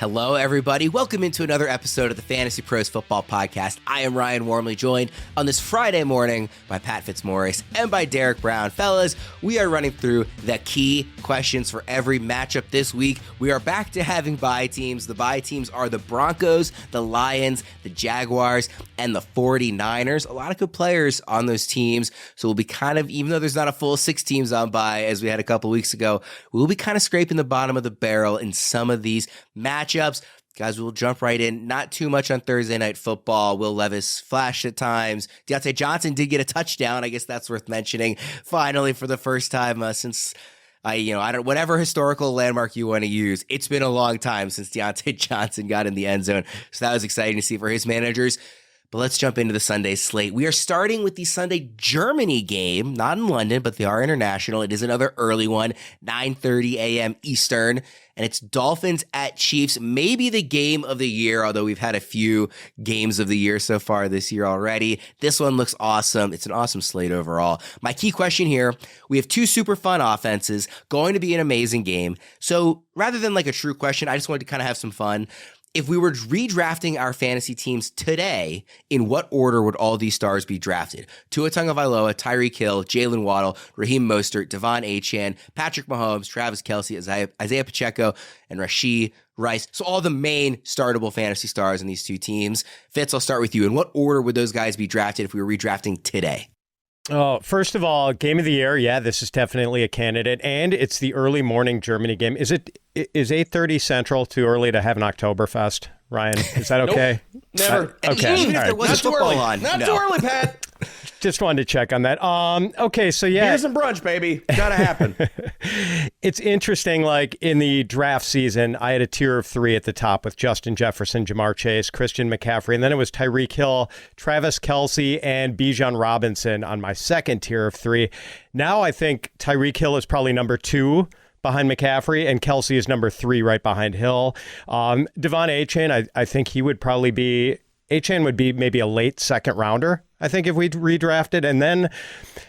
Hello, everybody. Welcome into another episode of the Fantasy Pros Football Podcast. I am Ryan Wormeli, joined on this Friday morning by Pat Fitzmaurice and by Derek Brown. Fellas, we are running through the key questions for every matchup this week. We are back to having bye teams. The bye teams are the Broncos, the Lions, the Jaguars, and the 49ers. A lot of good players on those teams. So we'll be even though there's not a full 6 teams on bye as we had a couple weeks ago, we'll be kind of scraping the bottom of the barrel in some of these matchups. Guys, we'll jump right in. Not too much on Thursday Night Football. Will Levis flashed at times. Deontay Johnson did get a touchdown. I guess that's worth mentioning. Finally, for the first time since whatever historical landmark you want to use, it's been a long time since Deontay Johnson got in the end zone. So that was exciting to see for his managers. But let's jump into the Sunday slate. We are starting with the Sunday Germany game, not in London, but they are international. It is another early one, 9:30 a.m. Eastern, and it's Dolphins at Chiefs, maybe the game of the year, although we've had a few games of the year so far this year already. This one looks awesome. It's an awesome slate overall. My key question here, we have 2 super fun offenses, going to be an amazing game. So rather than like a true question, I just wanted to kind of have some fun. If we were redrafting our fantasy teams today, in what order would all these stars be drafted? Tua Tagovailoa, Tyreek Hill, Jalen Waddle, Raheem Mostert, Devon Achane, Patrick Mahomes, Travis Kelce, Isaiah Pacheco, and Rashid Rice. So all the main startable fantasy stars in these 2 teams. Fitz, I'll start with you. In what order would those guys be drafted if we were redrafting today? Oh, first of all, game of the year. Yeah, this is definitely a candidate, and it's the early morning Germany game. Is 8:30 Central too early to have an Oktoberfest, Ryan? Is that okay? Nope, never. Okay. Even if there was football on. Not too early, Pat. Just wanted to check on that. Okay, so yeah. Beers and brunch, baby. Gotta happen. It's interesting, like in the draft season, I had a tier of 3 at the top with Justin Jefferson, Jamar Chase, Christian McCaffrey, and then it was Tyreek Hill, Travis Kelce, and Bijan Robinson on my second tier of 3. Now I think Tyreek Hill is probably number 2 behind McCaffrey, and Kelce is number 3 right behind Hill. Devon Achane, I think he would probably be, Achane would be maybe a late second rounder, I think, if we redrafted. And then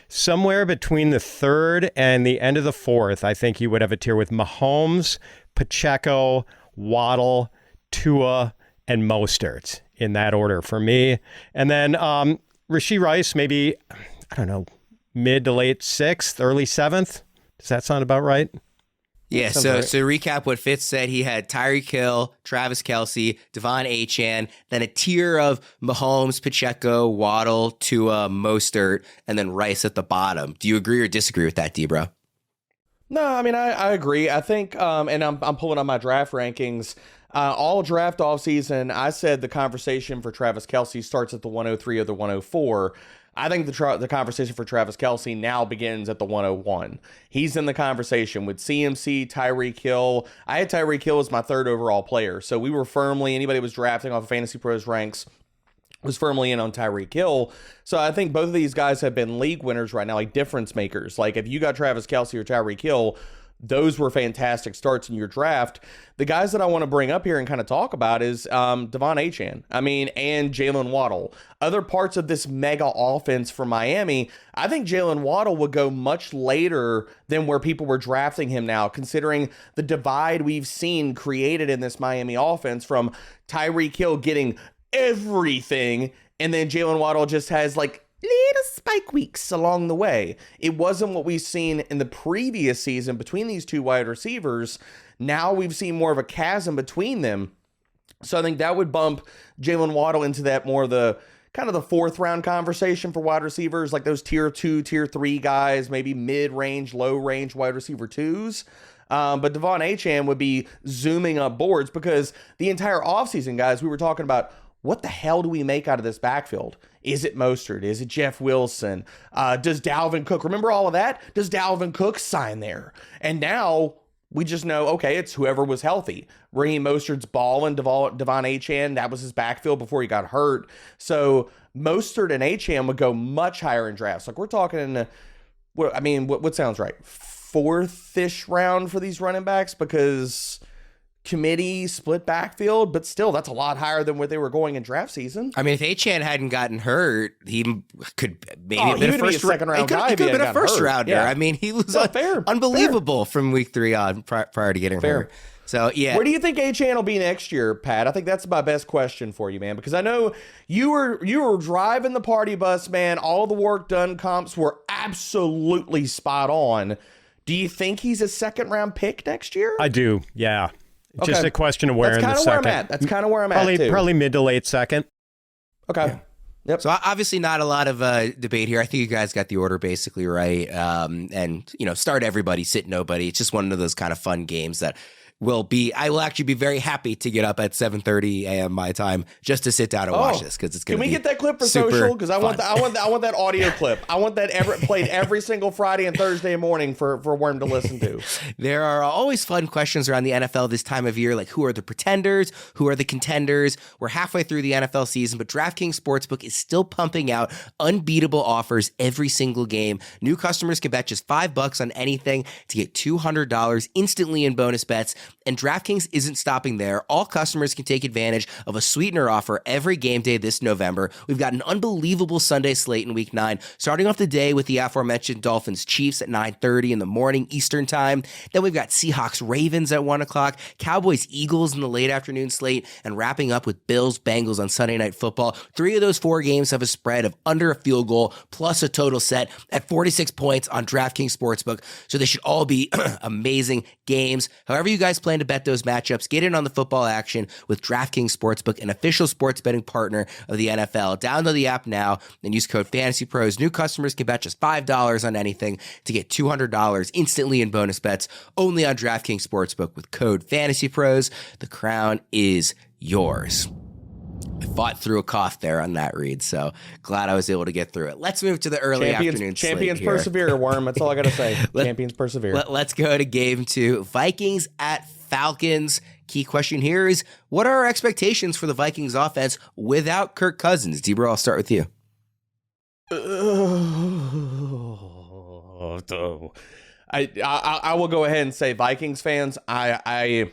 somewhere between the 3rd and the end of the 4th, I think you would have a tier with Mahomes, Pacheco, Waddle, Tua, and Mostert in that order for me. And then Rashid Rice, maybe, I don't know, mid to late 6th, early 7th. Does that sound about right? Yeah, so recap what Fitz said. He had Tyreek Hill, Travis Kelce, Devon Achane, then a tier of Mahomes, Pacheco, Waddle, Tua, Mostert, and then Rice at the bottom. Do you agree or disagree with that, D-Bro? No, I mean, I agree. I think, and I'm pulling on my draft rankings, all draft offseason, I said the conversation for Travis Kelce starts at the 103 or the 104. I think the conversation for Travis Kelce now begins at the 101. He's in the conversation with CMC, Tyreek Hill. I had Tyreek Hill as my 3rd overall player. So we were firmly, anybody who was drafting off of Fantasy Pros ranks was firmly in on Tyreek Hill. So I think both of these guys have been league winners right now, like difference makers. Like if you got Travis Kelce or Tyreek Hill, those were fantastic starts in your draft. The guys that I want to bring up here and kind of talk about is Devon Achane. And Jalen Waddle. Other parts of this mega offense for Miami, I think Jalen Waddle would go much later than where people were drafting him now, considering the divide we've seen created in this Miami offense from Tyreek Hill getting everything, and then Jalen Waddle just has like little spike weeks along the way. It wasn't what we've seen in the previous season between these 2 wide receivers. Now we've seen more of a chasm between them. So I think that would bump Jalen Waddle into that more of the kind of the 4th round conversation for wide receivers, like those tier 2, tier 3 guys, maybe mid-range, low-range wide receiver 2s. But Devon Achane would be zooming up boards because the entire offseason, guys, we were talking about what the hell do we make out of this backfield? Is it Mostert? Is it Jeff Wilson? Does Dalvin Cook, remember all of that? Does Dalvin Cook sign there? And now we just know, okay, it's whoever was healthy. Raheem Mostert's balling, Devon Achane, that was his backfield before he got hurt. So Mostert and Achane would go much higher in drafts. Like we're talking, what sounds right? 4th-ish round for these running backs because committee split backfield, but still that's a lot higher than what they were going in draft season. I mean, if Achane hadn't gotten hurt, he could maybe have been a second round guy. He could have been a first rounder. Yeah. I mean, he was unbelievable from week 3 on prior to getting hurt. So, yeah. Where do you think Achane will be next year, Pat? I think that's my best question for you, man, because I know you were driving the party bus, man. All the work done comps were absolutely spot on. Do you think he's a second-round pick next year? I do, yeah. Just a question of where in the second. That's kind of where I'm at, too. Probably mid to late second. Okay. Yeah. Yep. So obviously not a lot of debate here. I think you guys got the order basically right. And, start everybody, sit nobody. It's just one of those kind of fun games that I will actually be very happy to get up at 7:30 a.m. my time just to sit down and watch this, because it's going to be. Can we get that clip for social? Because I want that audio clip. I want that played every single Friday and Thursday morning for Worm to listen to. There are always fun questions around the NFL this time of year, like who are the pretenders, who are the contenders. We're halfway through the NFL season, but DraftKings Sportsbook is still pumping out unbeatable offers every single game. New customers can bet just $5 on anything to get $200 instantly in bonus bets. And DraftKings isn't stopping there. All customers can take advantage of a sweetener offer every game day this November. We've got an unbelievable Sunday slate in Week 9, starting off the day with the aforementioned Dolphins Chiefs at 9:30 in the morning Eastern time. Then we've got Seahawks Ravens at 1 o'clock, Cowboys Eagles in the late afternoon slate, and wrapping up with Bills Bengals on Sunday Night Football. 3 of those 4 games have a spread of under a field goal plus a total set at 46 points on DraftKings Sportsbook. So they should all be amazing games. However you guys plan to bet those matchups, get in on the football action with DraftKings Sportsbook, an official sports betting partner of the NFL. Download the app now and use code FantasyPros. New customers can bet just $5 on anything to get $200 instantly in bonus bets, only on DraftKings Sportsbook with code FantasyPros. The crown is yours. I fought through a cough there on that read, so glad I was able to get through it. Let's move to the early afternoon slate Champions here. persevere, Worm. That's all I got to say. Champions persevere. Let's go to game 2. Vikings at Falcons. Key question here is, what are our expectations for the Vikings offense without Kirk Cousins? Debra, I'll start with you. I will go ahead and say, Vikings fans, I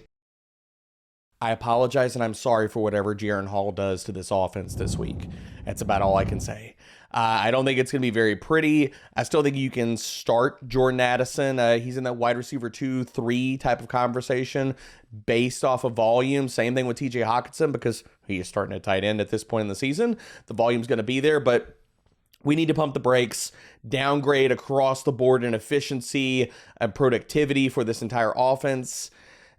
apologize and I'm sorry for whatever Jaren Hall does to this offense this week. That's about all I can say. I don't think it's going to be very pretty. I still think you can start Jordan Addison. He's in that wide receiver 2-3 type of conversation based off of volume. Same thing with TJ Hawkinson, because he is starting at tight end at this point in the season. The volume's going to be there, but we need to pump the brakes, downgrade across the board in efficiency and productivity for this entire offense.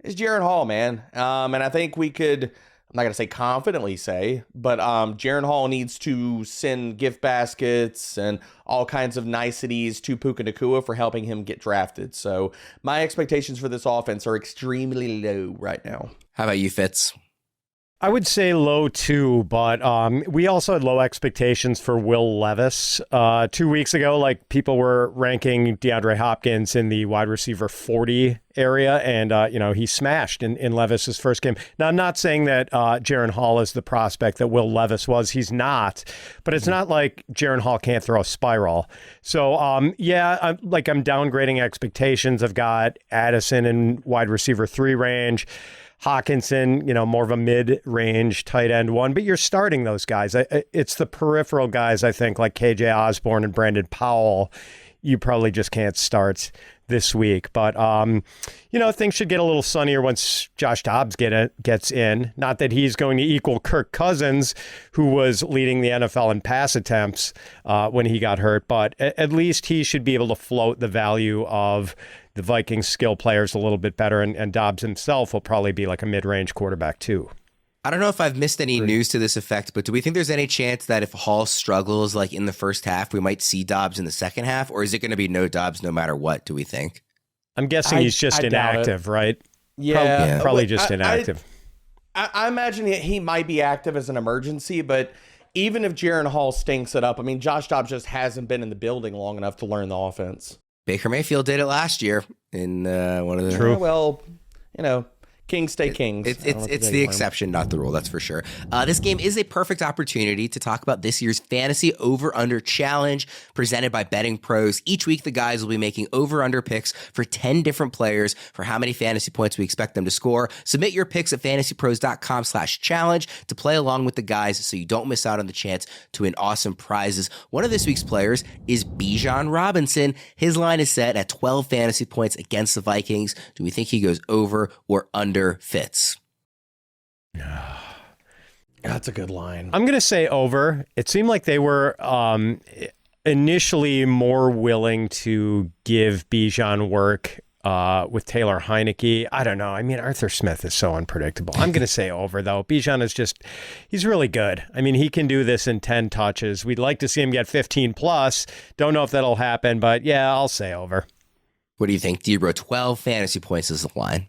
It's Jaren Hall, man. And I think we could, I'm not going to say confidently say, but Jaren Hall needs to send gift baskets and all kinds of niceties to Puka Nacua for helping him get drafted. So my expectations for this offense are extremely low right now. How about you, Fitz? I would say low too, but we also had low expectations for Will Levis. 2 weeks ago, like, people were ranking DeAndre Hopkins in the wide receiver 40 area, and he smashed in Levis's first game. Now, I'm not saying that Jaren Hall is the prospect that Will Levis was. He's not, but it's not like Jaren Hall can't throw a spiral. So, I'm downgrading expectations. I've got Addison in wide receiver 3 range. Hawkinson, more of a mid-range tight end one, but you're starting those guys. It's the peripheral guys, I think, like KJ Osborne and Brandon Powell, you probably just can't start this week. But, things should get a little sunnier once Josh Dobbs gets in. Not that he's going to equal Kirk Cousins, who was leading the NFL in pass attempts when he got hurt, but at least he should be able to float the value of the Vikings skill players a little bit better, and Dobbs himself will probably be like a mid-range quarterback too. I don't know if I've missed any news to this effect, but do we think there's any chance that if Hall struggles like in the first half, we might see Dobbs in the second half, or is it going to be no Dobbs no matter what, do we think? I'm guessing he's just inactive, right? Yeah. Probably just inactive. I imagine he might be active as an emergency, but even if Jaren Hall stinks it up, I mean, Josh Dobbs just hasn't been in the building long enough to learn the offense. Baker Mayfield did it last year in one of the... True. Well, Kings stay kings. It's the exception, not the rule, that's for sure. This game is a perfect opportunity to talk about this year's Fantasy Over-Under Challenge presented by Betting Pros. Each week, the guys will be making over-under picks for 10 different players for how many fantasy points we expect them to score. Submit your picks at fantasypros.com/challenge to play along with the guys so you don't miss out on the chance to win awesome prizes. One of this week's players is Bijan Robinson. His line is set at 12 fantasy points against the Vikings. Do we think he goes over or under under Fitz? That's a good line. I'm going to say over. It seemed like they were initially more willing to give Bijan work with Taylor Heineke. I don't know. I mean, Arthur Smith is so unpredictable. I'm going to say over, though. Bijan is he's really good. I mean, he can do this in 10 touches. We'd like to see him get 15 plus. Don't know if that'll happen, but yeah, I'll say over. What do you think, Debro? 12 fantasy points is the line.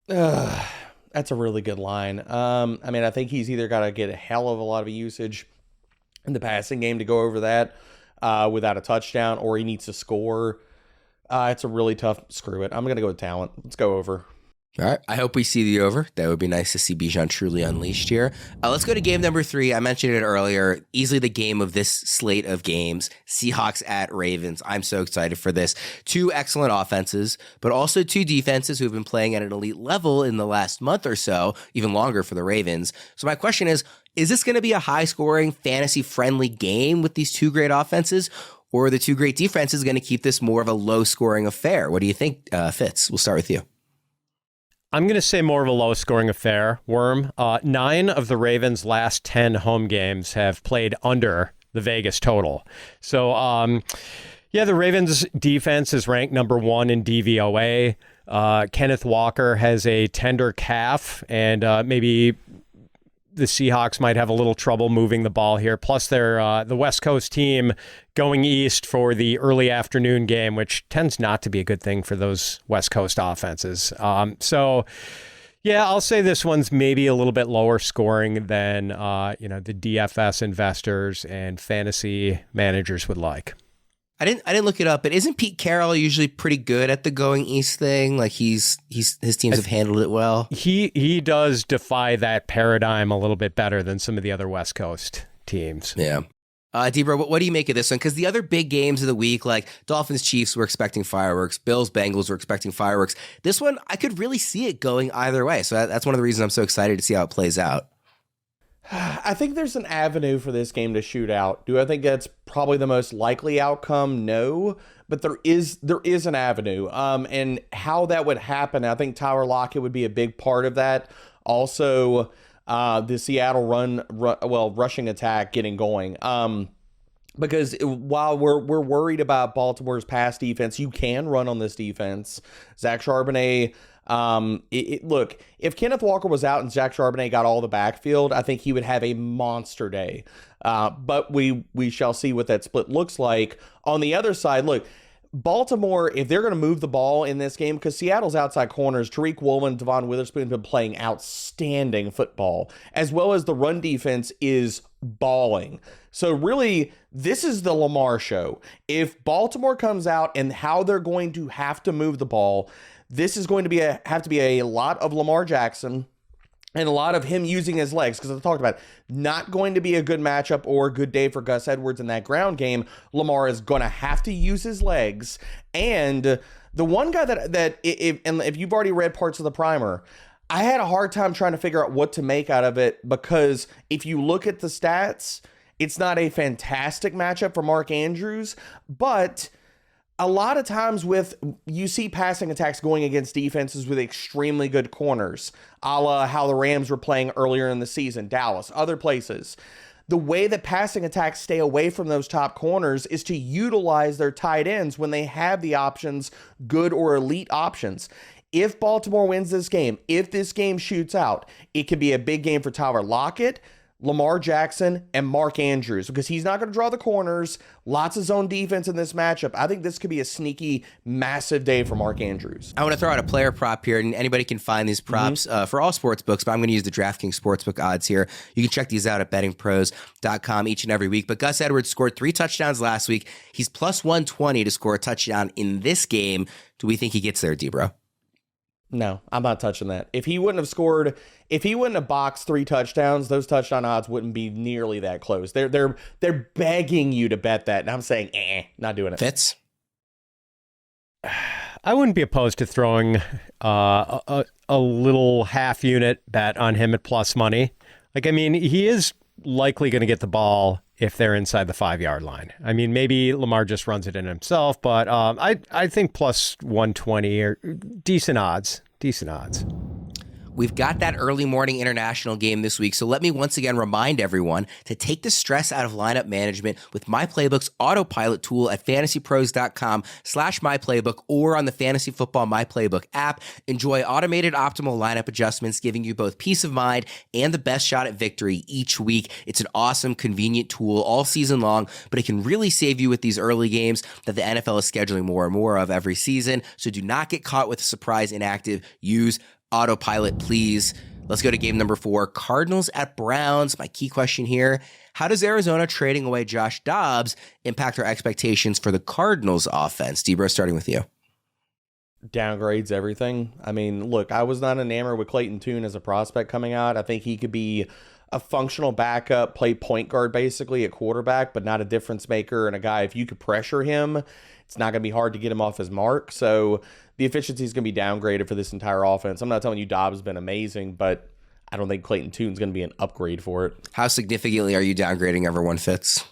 That's a really good line. I mean, I think he's either got to get a hell of a lot of usage in the passing game to go over that without a touchdown, or he needs to score. It's a really tough screw it. I'm going to go with talent. Let's go over. All right. I hope we see the over. That would be nice to see Bijan truly unleashed here. Let's go to game number 3. I mentioned it earlier. Easily the game of this slate of games. Seahawks at Ravens. I'm so excited for this. 2 excellent offenses, but also 2 defenses who have been playing at an elite level in the last month or so, even longer for the Ravens. So my question is this going to be a high-scoring, fantasy-friendly game with these 2 great offenses? Or are the 2 great defenses going to keep this more of a low-scoring affair? What do you think, Fitz? We'll start with you. I'm going to say more of a low-scoring affair, Worm. 9 of the Ravens' last 10 home games have played under the Vegas total. So, the Ravens' defense is ranked number 1 in DVOA. Kenneth Walker has a tender calf, and maybe the Seahawks might have a little trouble moving the ball here. Plus, they're the West Coast team going east for the early afternoon game, which tends not to be a good thing for those West Coast offenses. I'll say this one's maybe a little bit lower scoring than the DFS investors and fantasy managers would like. I didn't look it up, but isn't Pete Carroll usually pretty good at the going east thing? Like his teams have handled it well. He does defy that paradigm a little bit better than some of the other West Coast teams. Yeah. Debra, what do you make of this one? Because the other big games of the week, like Dolphins Chiefs, we're expecting fireworks. Bills Bengals, we're expecting fireworks. This one, I could really see it going either way. So that's one of the reasons I'm so excited to see how it plays out. I think there's an avenue for this game to shoot out. Do I think that's probably the most likely outcome? No, but there is an avenue. And how that would happen, I think Tyler Lockett would be a big part of that. Also, the Seattle rushing attack getting going. Because while we're worried about Baltimore's pass defense, you can run on this defense. Zach Charbonnet. Look, if Kenneth Walker was out and Zach Charbonnet got all the backfield, I think he would have a monster day. But we shall see what that split looks like. On the other side, look, Baltimore, if they're going to move the ball in this game, because Seattle's outside corners, Tariq Woolen, Devon Witherspoon have been playing outstanding football, as well as the run defense is balling. So really, this is the Lamar show. If Baltimore comes out and how they're going to have to move the ball, this is going to have to be a lot of Lamar Jackson and a lot of him using his legs, because I talked about it, not going to be a good matchup or a good day for Gus Edwards in that ground game. Lamar is going to have to use his legs. And the one guy if you've already read parts of the primer, I had a hard time trying to figure out what to make out of it, because if you look at the stats, it's not a fantastic matchup for Mark Andrews, but a lot of times you see passing attacks going against defenses with extremely good corners, a la how the Rams were playing earlier in the season, Dallas, other places. The way that passing attacks stay away from those top corners is to utilize their tight ends when they have the options, good or elite options. If Baltimore wins this game, if this game shoots out, it could be a big game for Tyler Lockett, Lamar Jackson, and Mark Andrews, because he's not going to draw the corners. Lots of zone defense in this matchup. I think this could be a sneaky, massive day for Mark Andrews. I want to throw out a player prop here, and anybody can find these props for all sports books, but I'm going to use the DraftKings Sportsbook odds here. You can check these out at bettingpros.com each and every week. But Gus Edwards scored 3 touchdowns last week. He's plus 120 to score a touchdown in this game. Do we think he gets there, D-Bro? No, I'm not touching that. If he wouldn't have boxed 3 touchdowns, those touchdown odds wouldn't be nearly that close. They're begging you to bet that, and I'm saying, not doing it. Fitz? I wouldn't be opposed to throwing a little half unit bet on him at plus money. Like, I mean, he is likely going to get the ball if they're inside the 5-yard line. I mean, maybe Lamar just runs it in himself, but I think plus 120 are decent odds. We've got that early morning international game this week, so let me once again remind everyone to take the stress out of lineup management with My Playbook's autopilot tool at fantasypros.com/myplaybook or on the Fantasy Football My Playbook app. Enjoy automated optimal lineup adjustments, giving you both peace of mind and the best shot at victory each week. It's an awesome, convenient tool all season long, but it can really save you with these early games that the NFL is scheduling more and more of every season. So do not get caught with a surprise inactive. Use autopilot, please. Let's go to game number 4, Cardinals at Browns. My key question here, how does Arizona trading away Josh Dobbs impact our expectations for the Cardinals offense? Debro, starting with you. Downgrades everything. I mean, look, I was not enamored with Clayton Tune as a prospect coming out. I think he could be a functional backup, play point guard basically at quarterback, but not a difference maker, and a guy, if you could pressure him, it's not going to be hard to get him off his mark. So the efficiency is going to be downgraded for this entire offense. I'm not telling you Dobbs has been amazing, but I don't think Clayton Tune's going to be an upgrade for it. How significantly are you downgrading everyone, Fitz?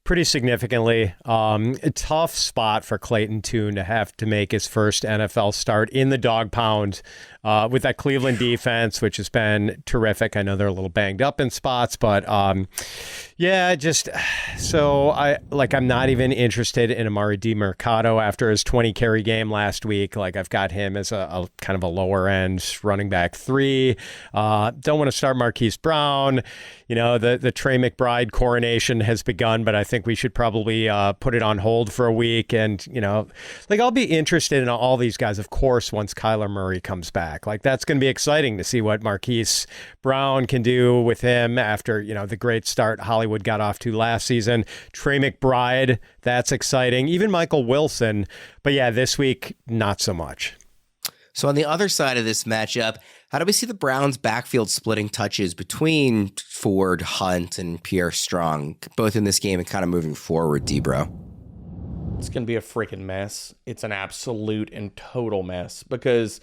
Pretty significantly. A tough spot for Clayton Tune to have to make his first NFL start in the dog pound with that Cleveland defense, which has been terrific. I know they're a little banged up in spots, but I'm not even interested in Amari DiMercato after his 20 carry game last week. Like, I've got him as a kind of a lower end running back 3. Don't want to start Marquise Brown. You know, the Trey McBride coronation has begun, but I think we should probably put it on hold for a week. And, you know, like, I'll be interested in all these guys, of course, once Kyler Murray comes back. Like, that's going to be exciting to see what Marquise Brown can do with him after, you know, the great start Hollywood got off to last season. Trey McBride, that's exciting. Even Michael Wilson. But yeah, this week, not so much. So on the other side of this matchup, how do we see the Browns backfield splitting touches between Ford, Hunt, and Pierre Strong, both in this game and kind of moving forward, Debro? It's going to be a freaking mess. It's an absolute and total mess, because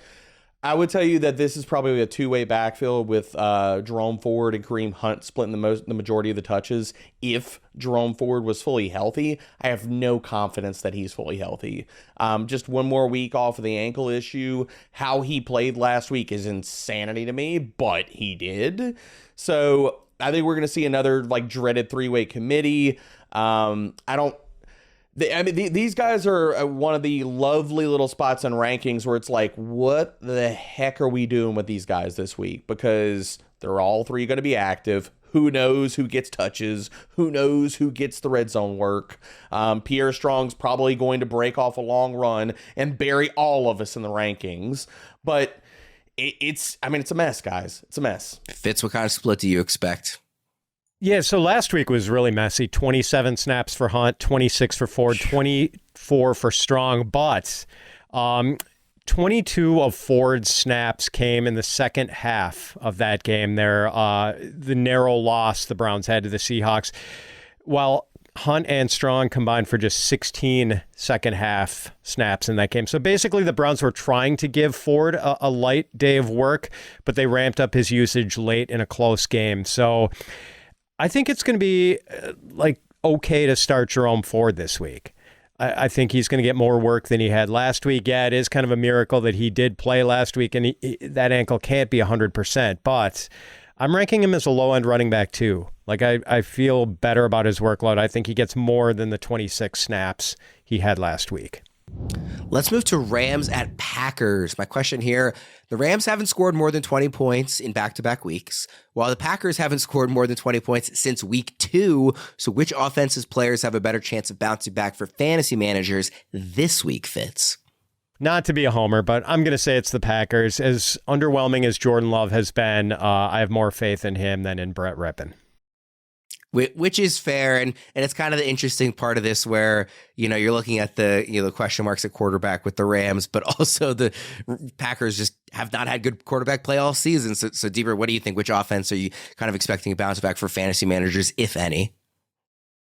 I would tell you that this is probably a two-way backfield with Jerome Ford and Kareem Hunt splitting the majority of the touches. If Jerome Ford was fully healthy, I have no confidence that he's fully healthy. Just one more week off of the ankle issue. How he played last week is insanity to me, but he did. So I think we're going to see another like dreaded three-way committee. These guys are one of the lovely little spots in rankings where it's like, what the heck are we doing with these guys this week? Because they're all three going to be active. Who knows who gets touches? Who knows who gets the red zone work? Pierre Strong's probably going to break off a long run and bury all of us in the rankings. But it's a mess, guys. It's a mess. Fitz, what kind of split do you expect? Yeah, so last week was really messy. 27 snaps for Hunt, 26 for Ford, 24 for Strong. But 22 of Ford's snaps came in the second half of that game there. The narrow loss the Browns had to the Seahawks, while Hunt and Strong combined for just 16 second half snaps in that game. So basically the Browns were trying to give Ford a light day of work, but they ramped up his usage late in a close game. So I think it's going to be okay to start Jerome Ford this week. I think he's going to get more work than he had last week. Yeah, it is kind of a miracle that he did play last week, and that ankle can't be 100%. But I'm ranking him as a low-end running back too. Like, I feel better about his workload. I think he gets more than the 26 snaps he had last week. Let's move to Rams at Packers. My question here, the Rams haven't scored more than 20 points in back-to-back weeks, while the Packers haven't scored more than 20 points since week 2. So which offensive players have a better chance of bouncing back for fantasy managers this week, Fitz? Not to be a homer, but I'm going to say it's the Packers. As underwhelming as Jordan Love has been, I have more faith in him than in Brett Rippon. Which is fair, and it's kind of the interesting part of this where, you know, you're looking at the question marks at quarterback with the Rams, but also the Packers just have not had good quarterback play all season. So Deeper, what do you think? Which offense are you kind of expecting a bounce back for fantasy managers, if any?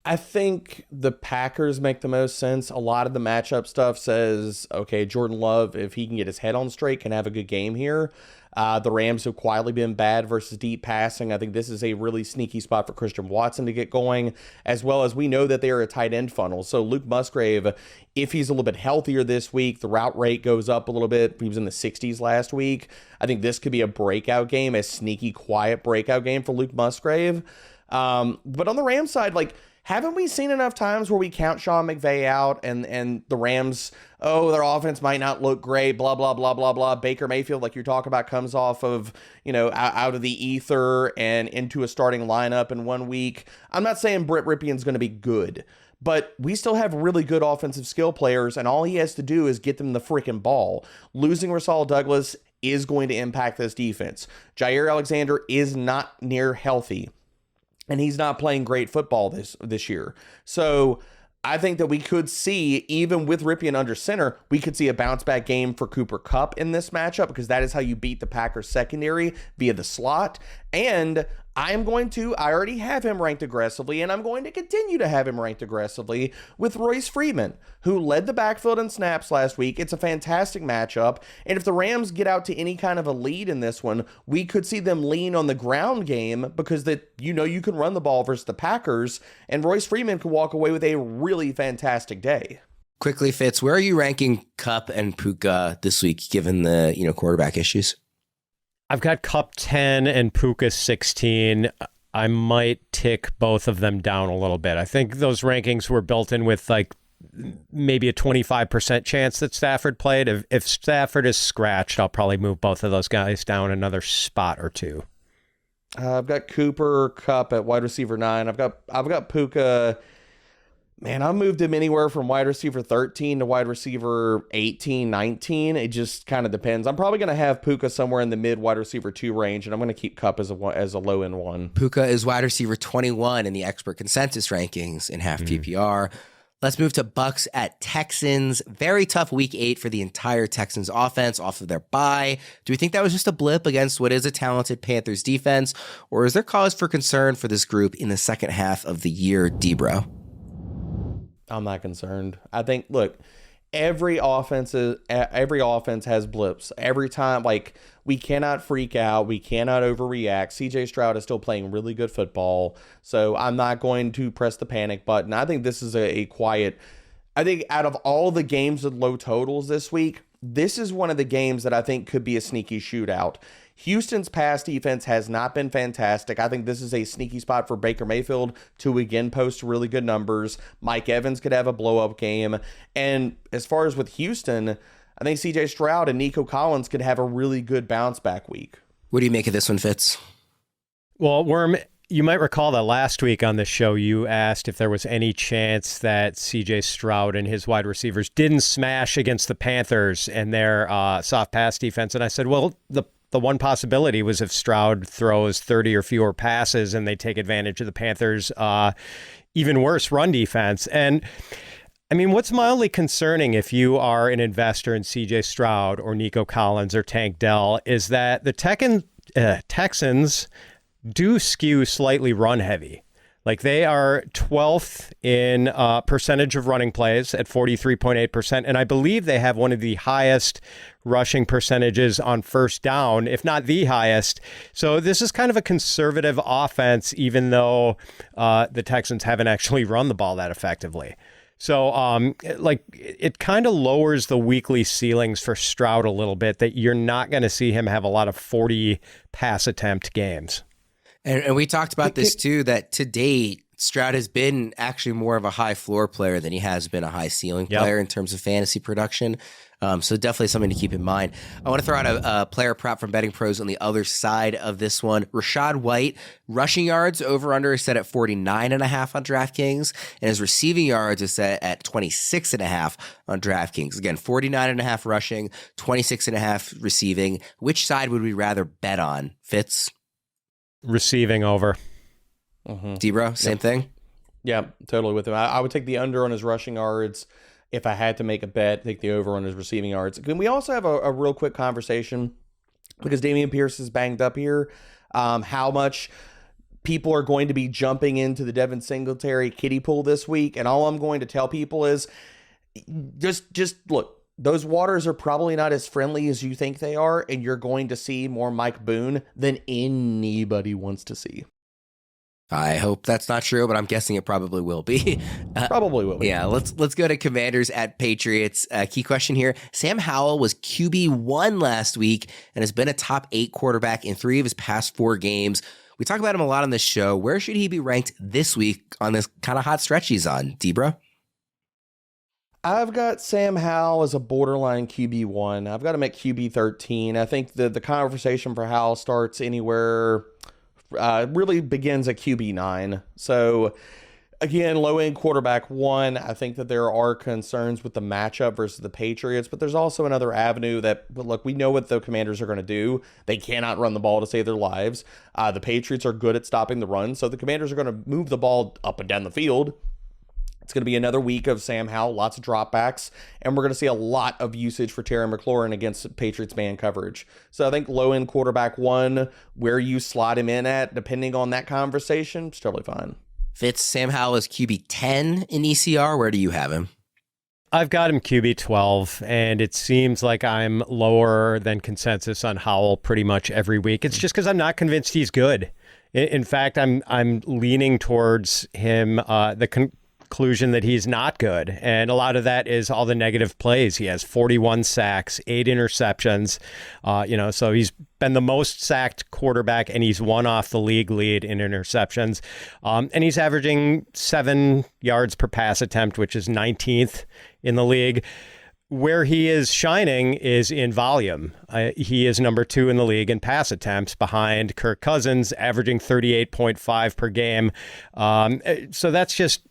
I think the Packers make the most sense. A lot of the matchup stuff says, okay, Jordan Love, if he can get his head on straight, can have a good game here. The Rams have quietly been bad versus deep passing. I think this is a really sneaky spot for Christian Watson to get going, as well as we know that they are a tight end funnel. So Luke Musgrave, if he's a little bit healthier this week, the route rate goes up a little bit. He was in the 60s last week. I think this could be a breakout game, a sneaky, quiet breakout game for Luke Musgrave. But on the Rams side, haven't we seen enough times where we count Sean McVay out and the Rams, their offense might not look great, blah, blah, blah, blah, blah. Baker Mayfield, like you're talking about, comes off of, out of the ether and into a starting lineup in 1 week. I'm not saying Brett Rippion's going to be good, but we still have really good offensive skill players, and all he has to do is get them the freaking ball. Losing Rasul Douglas is going to impact this defense. Jair Alexander is not near healthy, and he's not playing great football this year. So I think that we could see, even with Ripien under center, we could see a bounce back game for Cooper Kupp in this matchup, because that is how you beat the Packers secondary, via the slot. And I already have him ranked aggressively, and I'm going to continue to have him ranked aggressively with Royce Freeman, who led the backfield in snaps last week. It's a fantastic matchup, and if the Rams get out to any kind of a lead in this one, we could see them lean on the ground game, because you can run the ball versus the Packers, and Royce Freeman could walk away with a really fantastic day. Quickly, Fitz, where are you ranking Kupp and Puka this week, given the quarterback issues? I've got Kupp 10 and Puka 16. I might tick both of them down a little bit. I think those rankings were built in with maybe a 25% chance that Stafford played. If Stafford is scratched, I'll probably move both of those guys down another spot or two. I've got Cooper Kupp at wide receiver 9. I've got Puka. Man, I moved him anywhere from wide receiver 13 to wide receiver 18, 19. It just kind of depends. I'm probably going to have Puka somewhere in the mid wide receiver 2 range, and I'm going to keep Kupp as a low end one. Puka is wide receiver 21 in the expert consensus rankings in half PPR. Let's move to Bucks at Texans. Very tough week 8 for the entire Texans offense off of their bye. Do we think that was just a blip against what is a talented Panthers defense, or is there cause for concern for this group in the second half of the year, Debro? I'm not concerned. I think, look, every offense has blips. Every time, we cannot freak out. We cannot overreact. CJ Stroud is still playing really good football, so I'm not going to press the panic button. I think this is a quiet. I think out of all the games with low totals this week, this is one of the games that I think could be a sneaky shootout. Houston's pass defense has not been fantastic. I think this is a sneaky spot for Baker Mayfield to again post really good numbers. Mike Evans could have a blow-up game. And as far as with Houston, I think CJ Stroud and Nico Collins could have a really good bounce-back week. What do you make of this one, Fitz? Well, Worm, you might recall that last week on the show, you asked if there was any chance that CJ Stroud and his wide receivers didn't smash against the Panthers and their soft pass defense. And I said, well, the one possibility was if Stroud throws 30 or fewer passes and they take advantage of the Panthers' even worse run defense. And I mean, what's mildly concerning if you are an investor in CJ Stroud or Nico Collins or Tank Dell is that the Texans do skew slightly run heavy. They are 12th in percentage of running plays at 43.8%. And I believe they have one of the highest rushing percentages on first down, if not the highest. So this is kind of a conservative offense, even though the Texans haven't actually run the ball that effectively. So it kind of lowers the weekly ceilings for Stroud a little bit, that you're not going to see him have a lot of 40 pass attempt games. And we talked about this too, that to date, Stroud has been actually more of a high floor player than he has been a high ceiling player in terms of fantasy production. So definitely something to keep in mind. I want to throw out a player prop from Betting Pros on the other side of this one. Rachaad White, rushing yards over under is set at 49.5 on DraftKings, and his receiving yards is set at 26.5 on DraftKings. Again, 49.5 rushing, 26.5 receiving. Which side would we rather bet on, Fitz? Receiving over. Debro, same thing? Yeah, totally with him. I would take the under on his rushing yards. If I had to make a bet, take the over on his receiving yards. Can we also have a real quick conversation, because Dameon Pierce is banged up here? How much people are going to be jumping into the Devin Singletary kiddie pool this week. And all I'm going to tell people is just look, those waters are probably not as friendly as you think they are. And you're going to see more Mike Boone than anybody wants to see. I hope that's not true, but I'm guessing it probably will be. Probably will be. Yeah, let's go to Commanders at Patriots. Key question here. Sam Howell was QB1 last week and has been a top 8 quarterback in 3 of his past 4 games. We talk about him a lot on this show. Where should he be ranked this week on this kind of hot stretch he's on, Debra? I've got Sam Howell as a borderline QB1. I've got him at QB13. I think the conversation for Howell starts anywhere... really begins at QB9. So again, low end quarterback 1. I think that there are concerns with the matchup versus the Patriots, but there's also another avenue that, but look, we know what the Commanders are going to do. They cannot run the ball to save their lives. The Patriots are good at stopping the run, so the Commanders are going to move the ball up and down the field. It's going to be another week of Sam Howell, lots of dropbacks, and we're going to see a lot of usage for Terry McLaurin against Patriots man coverage. So I think low-end quarterback 1, where you slot him in at, depending on that conversation, it's totally fine. Fitz, Sam Howell is QB 10 in ECR. Where do you have him? I've got him QB 12, and it seems like I'm lower than consensus on Howell pretty much every week. It's just because I'm not convinced he's good. In fact, I'm leaning towards him, conclusion that he's not good. And a lot of that is all the negative plays. He has 41 sacks, 8 interceptions. So he's been the most sacked quarterback, and he's one off the league lead in interceptions. And he's averaging 7 yards per pass attempt, which is 19th in the league. Where he is shining is in volume. He is number 2 in the league in pass attempts behind Kirk Cousins, averaging 38.5 per game. So that's just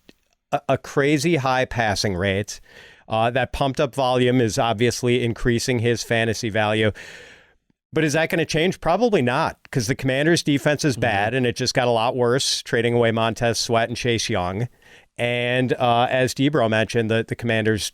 a crazy high passing rate. That pumped up volume is obviously increasing his fantasy value. But is that going to change? Probably not, because the Commanders' defense is bad, and it just got a lot worse, trading away Montez Sweat and Chase Young. And as Debro mentioned, the Commanders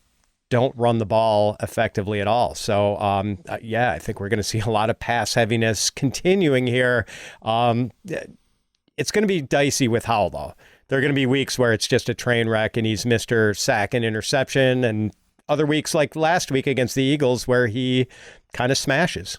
don't run the ball effectively at all. So, I think we're going to see a lot of pass heaviness continuing here. It's going to be dicey with Howell, though. There are going to be weeks where it's just a train wreck and he's Mr. Sack and interception, and other weeks like last week against the Eagles where he kind of smashes.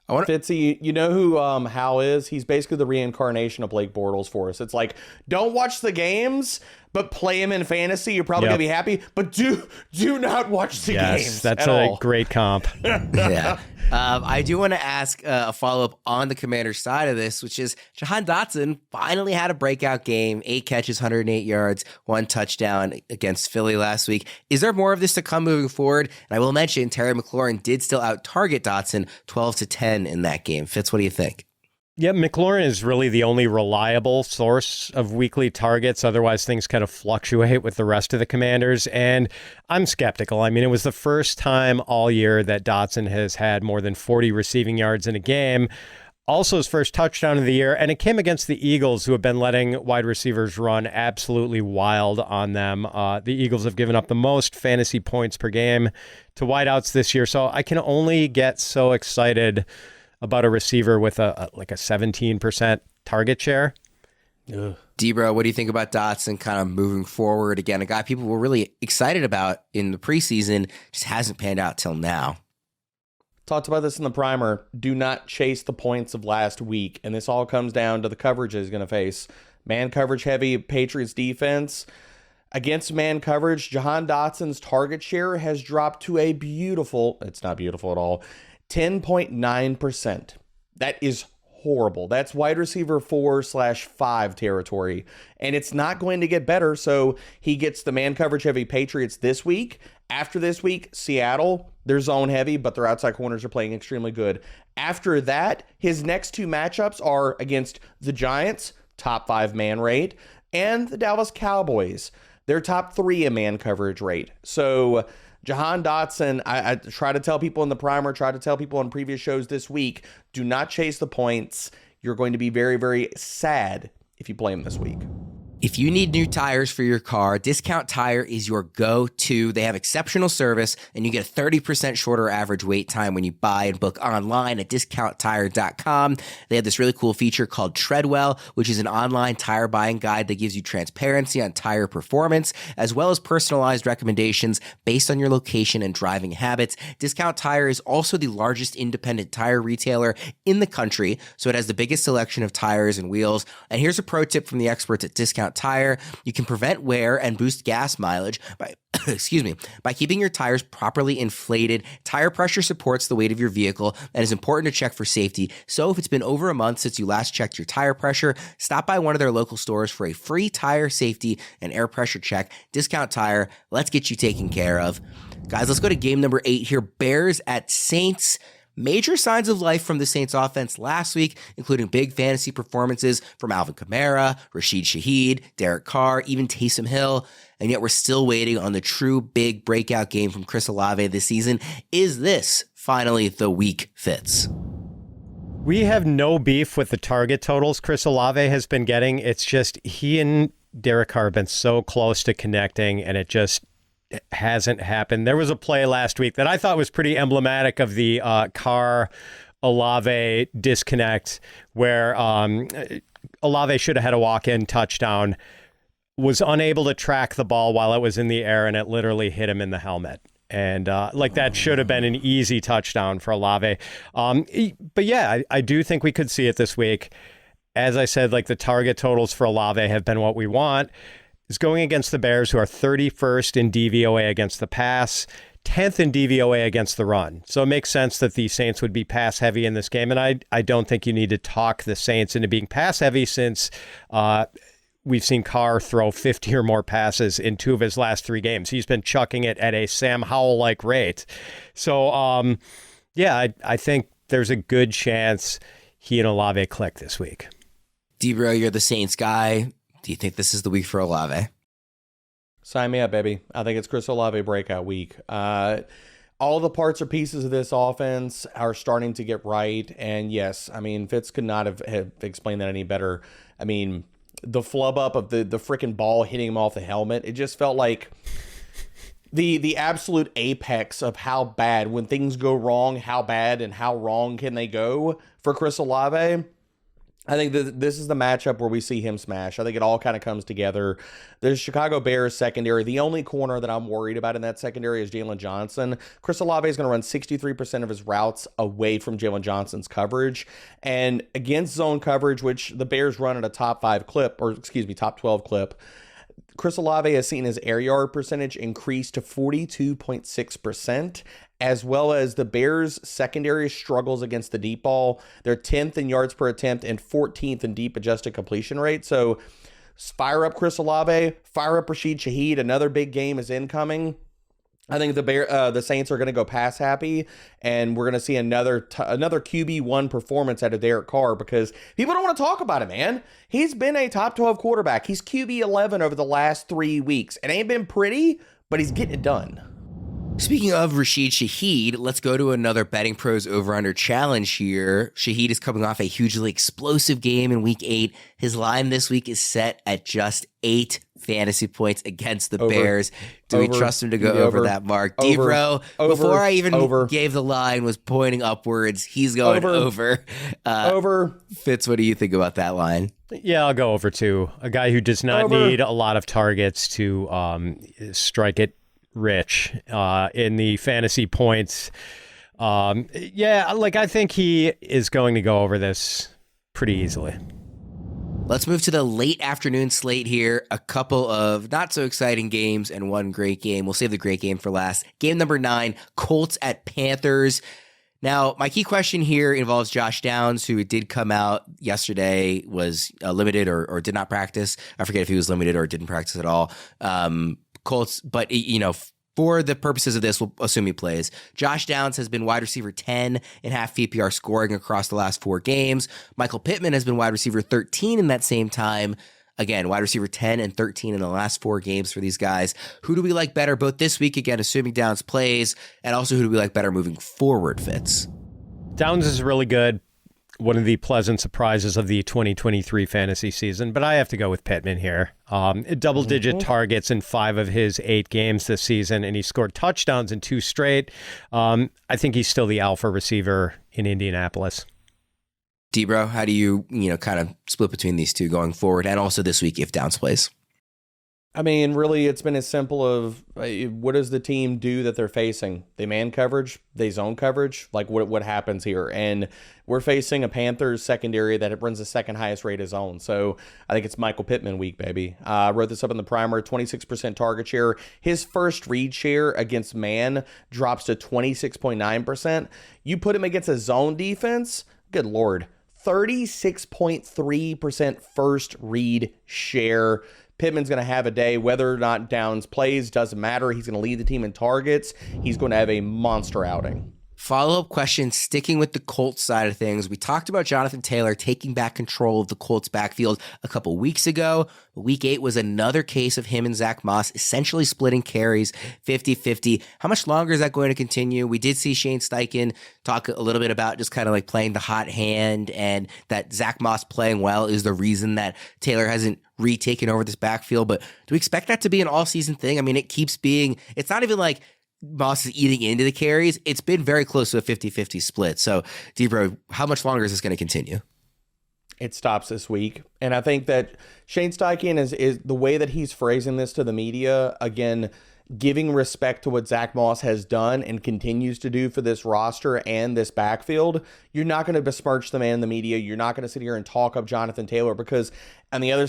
Fitzy, you know who Hal is? He's basically the reincarnation of Blake Bortles for us. It's like, don't watch the games, but play him in fantasy. You're probably going to be happy, but do not watch the games. That's a great comp. Yeah. I do want to ask a follow-up on the Commanders side of this, which is Jahan Dotson finally had a breakout game, 8 catches, 108 yards, 1 touchdown against Philly last week. Is there more of this to come moving forward? And I will mention Terry McLaurin did still out-target Dotson 12-10 in that game. Fitz, what do you think? Yeah, McLaurin is really the only reliable source of weekly targets. Otherwise, things kind of fluctuate with the rest of the Commanders. And I'm skeptical. I mean, it was the first time all year that Dotson has had more than 40 receiving yards in a game. Also his first touchdown of the year. And it came against the Eagles, who have been letting wide receivers run absolutely wild on them. The Eagles have given up the most fantasy points per game to wideouts this year. So I can only get so excited about a receiver with a 17% target share. Debra, what do you think about Dotson kind of moving forward? Again, a guy people were really excited about in the preseason, just hasn't panned out till now. Talked about this in the primer. Do not chase the points of last week. And this all comes down to the coverage he's going to face. Man coverage heavy Patriots defense. Against man coverage, Jahan Dotson's target share has dropped to a beautiful, it's not beautiful at all, 10.9%. That is horrible. That's wide receiver 4/5 territory. And it's not going to get better. So he gets the man coverage heavy Patriots this week. After this week, Seattle, they're zone heavy, but their outside corners are playing extremely good. After that, his next 2 matchups are against the Giants, top 5 man rate, and the Dallas Cowboys. They're top 3 in man coverage rate. So Jahan Dotson, I try to tell people in the primer, try to tell people on previous shows this week, do not chase the points. You're going to be very, very sad if you play him this week. If you need new tires for your car, Discount Tire is your go-to. They have exceptional service, and you get a 30% shorter average wait time when you buy and book online at discounttire.com. They have this really cool feature called Treadwell, which is an online tire buying guide that gives you transparency on tire performance, as well as personalized recommendations based on your location and driving habits. Discount Tire is also the largest independent tire retailer in the country, so it has the biggest selection of tires and wheels. And here's a pro tip from the experts at Discount Tire. You can prevent wear and boost gas mileage by by keeping your tires properly inflated. Tire pressure supports the weight of your vehicle and is important to check for safety. So if it's been over a month since you last checked your tire pressure, stop by one of their local stores for a free tire safety and air pressure check. Discount Tire, let's get you taken care of. Guys, let's go to game number 8 here. Bears at Saints. Major signs of life from the Saints offense last week, including big fantasy performances from Alvin Kamara, Rashid Shaheed, Derek Carr, even Taysom Hill. And yet we're still waiting on the true big breakout game from Chris Olave this season. Is this finally the week, Fitz? We have no beef with the target totals Chris Olave has been getting. It's just he and Derek Carr have been so close to connecting, and it just hasn't happened. There was a play last week that I thought was pretty emblematic of the Carr Olave disconnect, where Olave should have had a walk-in touchdown, was unable to track the ball while it was in the air, and it literally hit him in the helmet. And that should have been an easy touchdown for Olave. But yeah, I do think we could see it this week. As I said, the target totals for Olave have been what we want. Is going against the Bears, who are 31st in DVOA against the pass, 10th in DVOA against the run. So it makes sense that the Saints would be pass heavy in this game. And I don't think you need to talk the Saints into being pass heavy, since we've seen Carr throw 50 or more passes in 2 of his last 3 games. He's been chucking it at a Sam Howell-like rate. So, I think there's a good chance he and Olave click this week. D-Bro, you're the Saints guy. Do you think this is the week for Olave? Sign me up, baby. I think it's Chris Olave breakout week. All the parts or pieces of this offense are starting to get right. And yes, Fitz could not have explained that any better. The flub up of the freaking ball hitting him off the helmet, it just felt like the absolute apex of how bad, when things go wrong, how bad and how wrong can they go for Chris Olave. I think this is the matchup where we see him smash. I think it all kind of comes together. The Chicago Bears secondary, the only corner that I'm worried about in that secondary is Jalen Johnson. Chris Olave is going to run 63% of his routes away from Jalen Johnson's coverage. And against zone coverage, which the Bears run at a top 12 clip, Chris Olave has seen his air yard percentage increase to 42.6%, as well as the Bears' secondary struggles against the deep ball. They're 10th in yards per attempt and 14th in deep adjusted completion rate. So fire up Chris Olave, fire up Rashid Shaheed. Another big game is incoming. I think the Saints are going to go pass happy, and we're going to see another QB1 performance out of Derek Carr, because people don't want to talk about it, man. He's been a top 12 quarterback. He's QB11 over the last 3 weeks. It ain't been pretty, but he's getting it done. Speaking of Rashid Shaheed, let's go to another Betting Pros over-under challenge here. Shaheed is coming off a hugely explosive game in Week 8. His line this week is set at just 8 fantasy points against the Bears. Do we trust him to go over that mark? D-Bro, before I even gave the line, was pointing upwards. He's going over. Fitz, what do you think about that line? Yeah, I'll go over too. A guy who does not need a lot of targets to strike it rich in the fantasy points. I think he is going to go over this pretty easily. Let's move to the late afternoon slate here. A couple of not so exciting games and one great game. We'll save the great game for last. Game number 9, Colts at Panthers. Now, my key question here involves Josh Downs, who did come out yesterday, was limited or did not practice. I forget if he was limited or didn't practice at all. Colts, but for the purposes of this, we'll assume he plays. Josh Downs has been wide receiver 10 in half PPR scoring across the last 4 games. Michael Pittman has been wide receiver 13 in that same time. Again, wide receiver 10 and 13 in the last 4 games for these guys. Who do we like better both this week, again, assuming Downs plays, and also who do we like better moving forward, Fitz? Downs is really good. one of the pleasant surprises of the 2023 fantasy season, but I have to go with Pittman here. Double-digit targets in 5 of his 8 games this season, and he scored touchdowns in 2 straight. I think he's still the alpha receiver in Indianapolis. D-Bro, how do you kind of split between these two going forward, and also this week if Downs plays? I mean, really, it's been as simple of what does the team do that they're facing? They man coverage, they zone coverage, like what happens here? And we're facing a Panthers secondary that runs the second highest rate of zone. So I think it's Michael Pittman week, baby. I wrote this up in the primer, 26% target share. His first read share against man drops to 26.9%. You put him against a zone defense, good Lord, 36.3% first read share. Pittman's going to have a day. Whether or not Downs plays doesn't matter. He's going to lead the team in targets. He's going to have a monster outing. Follow-up question, sticking with the Colts side of things. We talked about Jonathan Taylor taking back control of the Colts backfield a couple weeks ago. Week 8 was another case of him and Zach Moss essentially splitting carries 50-50. How much longer is that going to continue? We did see Shane Steichen talk a little bit about just kind of like playing the hot hand, and that Zach Moss playing well is the reason that Taylor hasn't retaken over this backfield. But do we expect that to be an all-season thing? I mean, it keeps being, it's not even like Moss is eating into the carries. It's been very close to a 50-50 split. So, D-Bro, how much longer is this going to continue? It stops this week. And I think that Shane Steichen is the way that he's phrasing this to the media, again, giving respect to what Zach Moss has done and continues to do for this roster and this backfield. You're not going to besmirch the man in the media. You're not going to sit here and talk up Jonathan Taylor, because on the other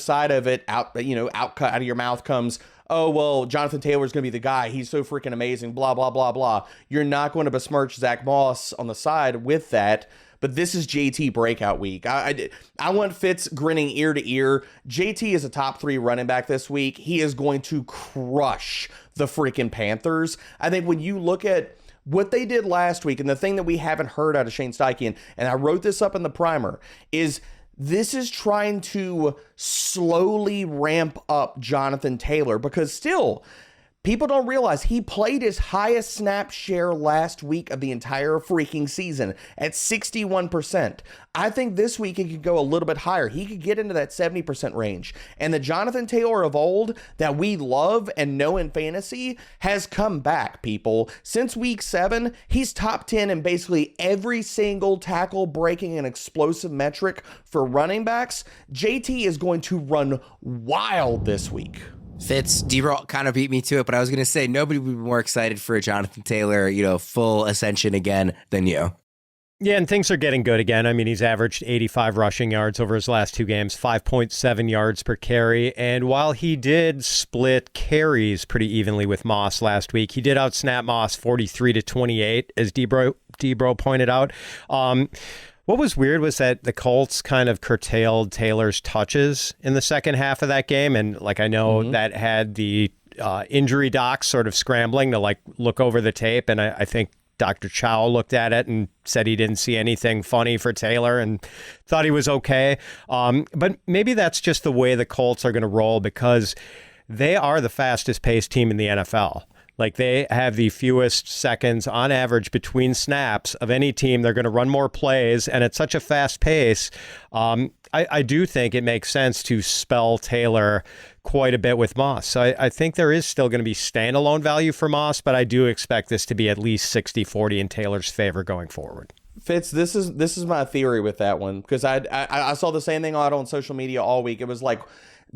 out of your mouth comes, oh, well, Jonathan Taylor's going to be the guy. He's so freaking amazing, blah, blah, blah, blah. You're not going to besmirch Zach Moss on the side with that. But this is JT breakout week. I want Fitz grinning ear to ear. JT is a top 3 running back this week. He is going to crush the freaking Panthers. I think when you look at what they did last week, and the thing that we haven't heard out of Shane Steichen, and I wrote this up in the primer, is this is trying to slowly ramp up Jonathan Taylor, because still, people don't realize he played his highest snap share last week of the entire freaking season at 61%. I think this week he could go a little bit higher. He could get into that 70% range. And the Jonathan Taylor of old that we love and know in fantasy has come back, people. Since week 7, he's top 10 in basically every single tackle, breaking, and explosive metric for running backs. JT is going to run wild this week. Fitz, D-Bro kind of beat me to it, but I was going to say nobody would be more excited for a Jonathan Taylor, full ascension again than you. Yeah, and things are getting good again. I mean, he's averaged 85 rushing yards over his last 2 games, 5.7 yards per carry. And while he did split carries pretty evenly with Moss last week, he did outsnap Moss 43-28, as D-Bro pointed out. What was weird was that the Colts kind of curtailed Taylor's touches in the second half of that game. And I know that had the injury docs sort of scrambling to look over the tape. And I think Dr. Chow looked at it and said he didn't see anything funny for Taylor and thought he was okay. But maybe that's just the way the Colts are going to roll, because they are the fastest paced team in the NFL. They have the fewest seconds on average between snaps of any team. They're going to run more plays, and at such a fast pace, I do think it makes sense to spell Taylor quite a bit with Moss. So I think there is still going to be standalone value for Moss, but I do expect this to be at least 60-40 in Taylor's favor going forward. Fitz, this is my theory with that one, because I saw the same thing out on social media all week. It was like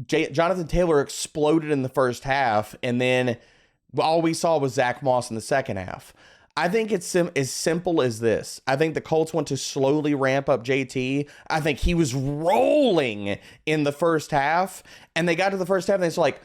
Jonathan Taylor exploded in the first half, and then all we saw was Zach Moss in the second half. I think it's as simple as this. I think the Colts want to slowly ramp up JT. I think he was rolling in the first half, and they got to the first half, and it's like,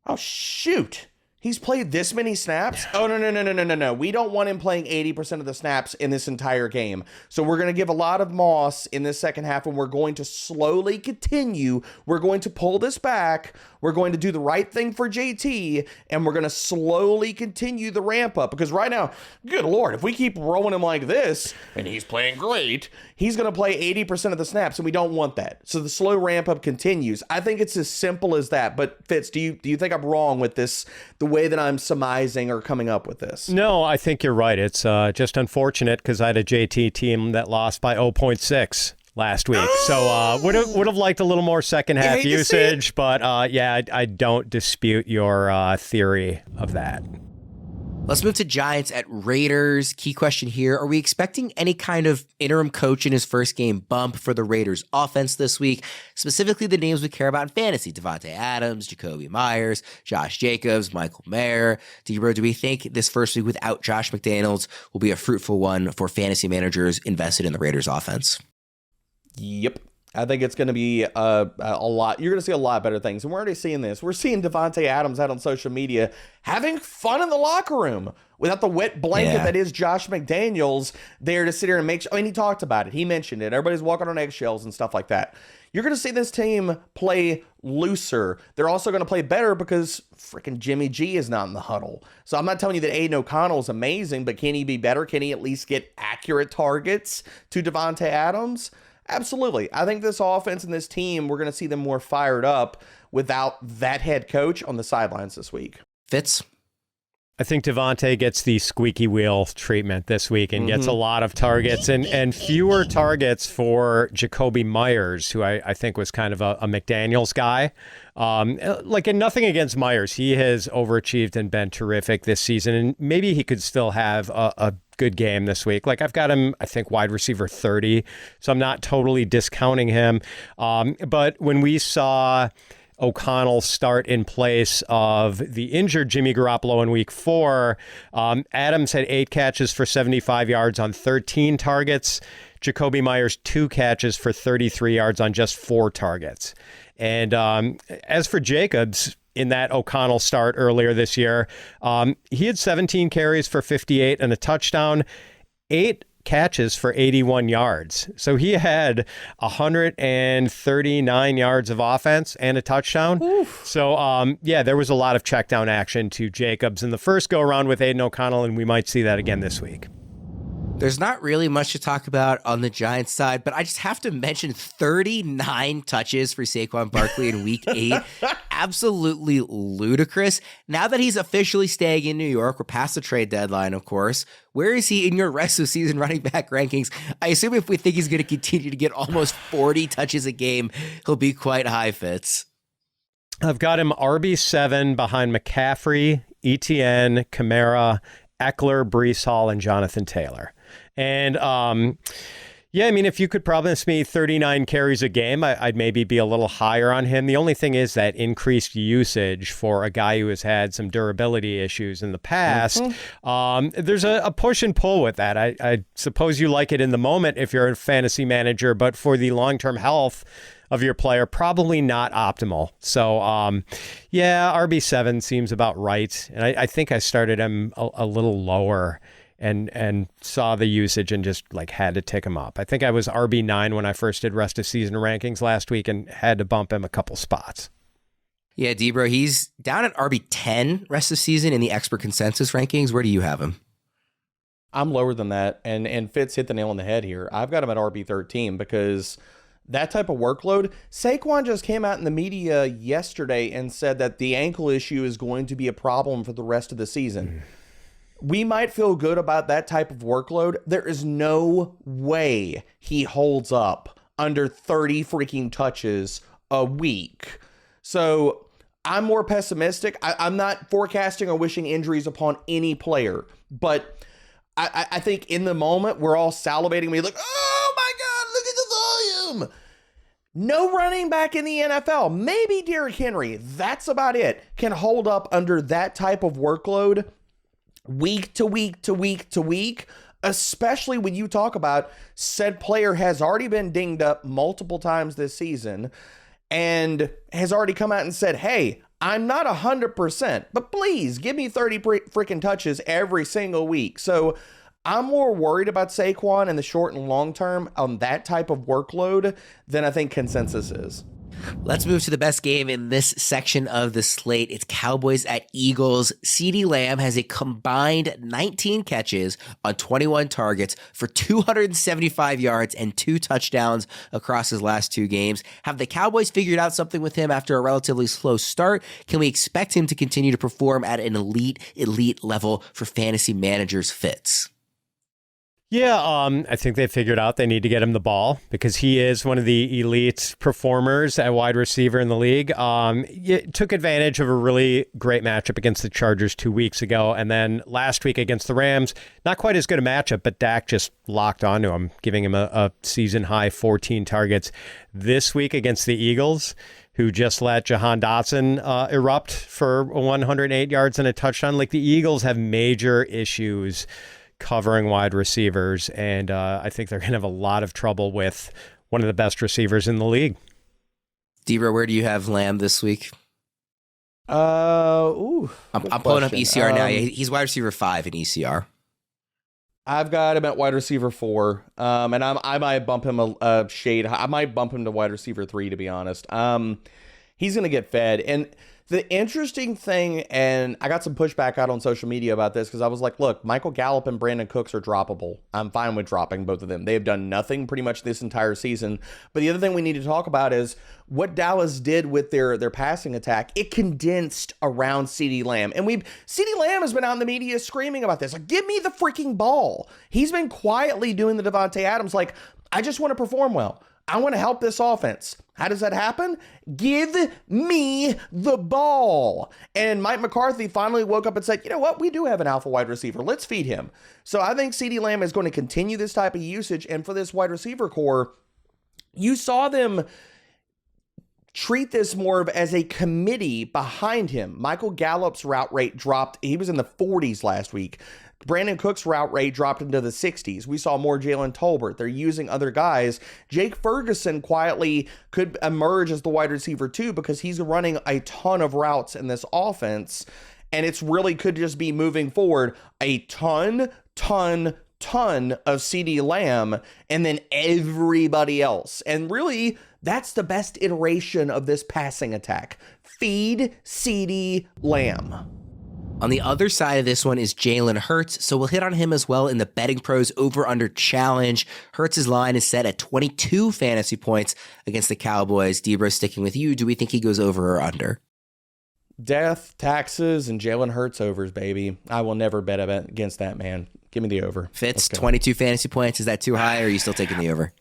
oh, shoot. He's played this many snaps? Oh, no. We don't want him playing 80% of the snaps in this entire game. So we're going to give a lot of Moss in this second half, and we're going to slowly continue. We're going to pull this back. We're going to do the right thing for JT, and we're going to slowly continue the ramp up. Because right now, good Lord, if we keep rolling him like this, and he's playing great, he's going to play 80% of the snaps, and we don't want that. So the slow ramp up continues. I think it's as simple as that. But Fitz, do you think I'm wrong with this, the way way that I'm surmising or coming up with this? No, I think you're right. It's just unfortunate because I had a JT team that lost by 0.6 last week. So would have liked a little more second half usage, but I don't dispute your theory of that. Let's move to Giants at Raiders. Key question here. Are we expecting any kind of interim coach in his first game bump for the Raiders offense this week? Specifically the names we care about in fantasy. Devontae Adams, Jacoby Myers, Josh Jacobs, Michael Mayer. Debro, do we think this first week without Josh McDaniels will be a fruitful one for fantasy managers invested in the Raiders offense? Yep. I think it's going to be a lot. You're going to see a lot better things. And we're already seeing this. We're seeing Devontae Adams out on social media having fun in the locker room without the wet blanket that is Josh McDaniels there to sit here and make sure. I mean, he talked about it. He mentioned it. Everybody's walking on eggshells and stuff like that. You're going to see this team play looser. They're also going to play better because freaking Jimmy G is not in the huddle. So I'm not telling you that Aiden O'Connell is amazing, but can he be better? Can he at least get accurate targets to Devontae Adams? Absolutely. I think this offense and this team, we're going to see them more fired up without that head coach on the sidelines this week. Fitz? I think Devontae gets the squeaky wheel treatment this week and gets a lot of targets and fewer targets for Jacoby Myers, who I think was kind of a McDaniels guy. And nothing against Myers. He has overachieved and been terrific this season, and maybe he could still have a good game this week. Like I've got him, I think, wide receiver 30, so I'm not totally discounting him. But when we saw O'Connell start in place of the injured Jimmy Garoppolo in week 4, Adams had 8 catches for 75 yards on 13 targets. Jacoby Myers, 2 catches for 33 yards on just 4 targets. And as for Jacobs, in that O'Connell start earlier this year, he had 17 carries for 58 and a touchdown, 8 catches for 81 yards. So he had 139 yards of offense and a touchdown. Oof. So, there was a lot of check down action to Jacobs in the first go around with Aiden O'Connell, and we might see that again this week. There's not really much to talk about on the Giants side, but I just have to mention 39 touches for Saquon Barkley in week 8. Absolutely ludicrous. Now that he's officially staying in New York, we're past the trade deadline, of course. Where is he in your rest of season running back rankings? I assume if we think he's going to continue to get almost 40 touches a game, he'll be quite high, Fitz. I've got him RB7 behind McCaffrey, Etienne, Kamara, Eckler, Breece Hall, and Jonathan Taylor. And if you could promise me 39 carries a game, I'd maybe be a little higher on him. The only thing is that increased usage for a guy who has had some durability issues in the past. There's a push and pull with that. I suppose you like it in the moment if you're a fantasy manager, but for the long-term health of your player, probably not optimal. So, RB7 seems about right. And I think I started him a little lower and saw the usage and just had to tick him up. I think I was RB9 when I first did rest of season rankings last week and had to bump him a couple spots. Yeah, Debro, he's down at RB10 rest of season in the expert consensus rankings. Where do you have him? I'm lower than that. And Fitz hit the nail on the head here. I've got him at RB13 because that type of workload, Saquon just came out in the media yesterday and said that the ankle issue is going to be a problem for the rest of the season. We might feel good about that type of workload. There is no way he holds up under 30 freaking touches a week. So I'm more pessimistic. I'm not forecasting or wishing injuries upon any player, but I think in the moment we're all salivating. We're like, oh my God, look at the volume. No running back in the NFL. Maybe Derrick Henry. That's about it. Can hold up under that type of workload week to week to week to week, especially when you talk about said player has already been dinged up multiple times this season and has already come out and said, hey, I'm not 100%, but please give me 30 freaking touches every single week. So I'm more worried about Saquon in the short and long term on that type of workload than I think consensus is. Let's move to the best game in this section of the slate. It's Cowboys at Eagles. CeeDee Lamb has a combined 19 catches on 21 targets for 275 yards and 2 touchdowns across his last 2 games. Have the Cowboys figured out something with him after a relatively slow start? Can we expect him to continue to perform at an elite level for fantasy managers' Fitz? Yeah, I think they figured out they need to get him the ball because he is one of the elite performers at wide receiver in the league. Took advantage of a really great matchup against the Chargers 2 weeks ago. And then last week against the Rams, not quite as good a matchup, but Dak just locked onto him, giving him a season-high 14 targets. This week against the Eagles, who just let Jahan Dotson erupt for 108 yards and a touchdown. Like, the Eagles have major issues covering wide receivers, and I think they're going to have a lot of trouble with one of the best receivers in the league. Debra, where do you have Lamb this week? I'm pulling up ECR now. He's wide receiver 5 in ECR. I've got him at wide receiver 4, and I might bump him a shade. I might bump him to wide receiver 3, to be honest. He's going to get fed, and the interesting thing, and I got some pushback out on social media about this because I was like, look, Michael Gallup and Brandon Cooks are droppable. I'm fine with dropping both of them. They have done nothing pretty much this entire season. But the other thing we need to talk about is what Dallas did with their passing attack. It condensed around CeeDee Lamb. And CeeDee Lamb has been out in the media screaming about this. Like, give me the freaking ball. He's been quietly doing the Devontae Adams. Like, I just want to perform well. I want to help this offense. How does that happen? Give me the ball. And Mike McCarthy finally woke up and said, you know what? We do have an alpha wide receiver. Let's feed him. So I think CeeDee Lamb is going to continue this type of usage. And for this wide receiver core, you saw them treat this more of as a committee behind him. Michael Gallup's route rate dropped. He was in the 40s last week. Brandon Cook's route rate dropped into the 60s. We saw more Jalen Tolbert. They're using other guys. Jake Ferguson quietly could emerge as the wide receiver too because he's running a ton of routes in this offense. And it's really could just be moving forward a ton of CeeDee Lamb and then everybody else. And really, that's the best iteration of this passing attack. Feed CeeDee Lamb. On the other side of this one is Jalen Hurts, so we'll hit on him as well in the Betting Pros over-under challenge. Hurts' line is set at 22 fantasy points against the Cowboys. Debra, sticking with you, do we think he goes over or under? Death, taxes, and Jalen Hurts overs, baby. I will never bet against that, man. Give me the over. Fitz, 22 fantasy points. Is that too high, or are you still taking the over?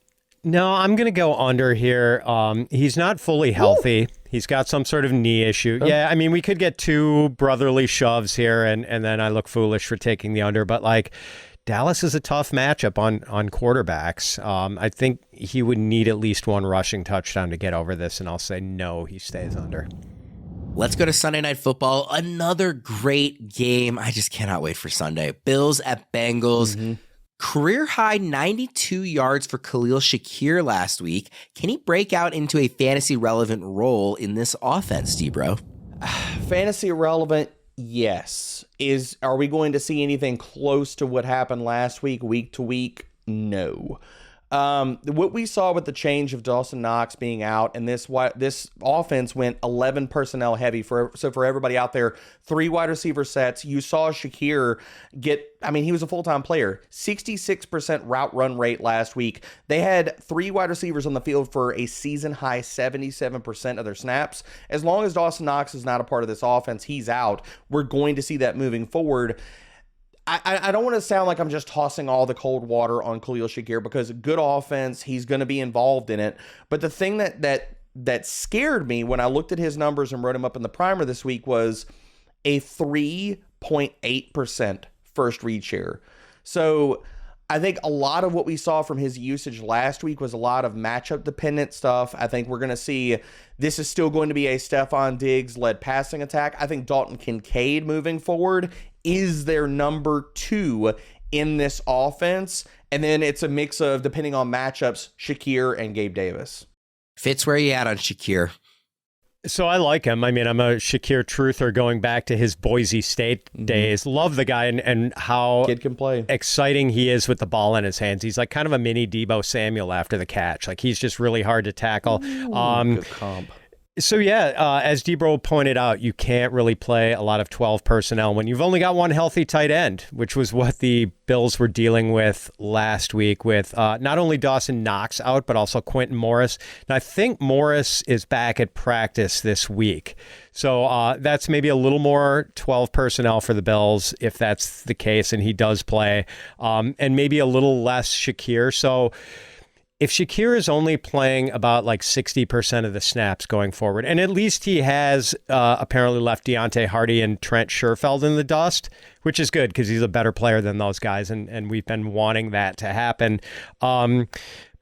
No, I'm going to go under here. He's not fully healthy. Ooh. He's got some sort of knee issue. Oh. Yeah, I mean, we could get 2 brotherly shoves here, and then I look foolish for taking the under. But, like, Dallas is a tough matchup on quarterbacks. I think he would need at least 1 rushing touchdown to get over this, and I'll say no, he stays under. Let's go to Sunday Night Football. Another great game. I just cannot wait for Sunday. Bills at Bengals. Mm-hmm. Career high 92 yards for Khalil Shakir last week. Can he break out into a fantasy relevant role in this offense, Debra? Fantasy relevant, yes. Are we going to see anything close to what happened last week to week? No. What we saw with the change of Dawson Knox being out, and this offense went 11 personnel heavy. So for everybody out there, 3 wide receiver sets. You saw Shakir he was a full-time player, 66% route run rate last week. They had 3 wide receivers on the field for a season-high 77% of their snaps. As long as Dawson Knox is not a part of this offense, he's out. We're going to see that moving forward. I don't want to sound like I'm just tossing all the cold water on Khalil Shakir because good offense, he's going to be involved in it. But the thing that scared me when I looked at his numbers and wrote him up in the primer this week was a 3.8% first read share. So I think a lot of what we saw from his usage last week was a lot of matchup dependent stuff. I think we're going to see this is still going to be a Stephon Diggs led passing attack. I think Dalton Kincaid moving forward is their number 2 in this offense. And then it's a mix of, depending on matchups, Shakir and Gabe Davis. Fitz, where are you at on Shakir? So I like him. I mean, I'm a Shakir truther going back to his Boise State days. Love the guy and how Kid can play. Exciting he is with the ball in his hands. He's like kind of a mini Deebo Samuel after the catch. Like he's just really hard to tackle. Good comp. So yeah, as Debro pointed out, you can't really play a lot of 12 personnel when you've only got one healthy tight end, which was what the Bills were dealing with last week with not only Dawson Knox out, but also Quentin Morris. And I think Morris is back at practice this week. So that's maybe a little more 12 personnel for the Bills if that's the case, and he does play, and maybe a little less Shakir. So if Shakir is only playing about like 60% of the snaps going forward, and at least he has apparently left Deontay Hardy and Trent Sherfeld in the dust, which is good because he's a better player than those guys, and we've been wanting that to happen. But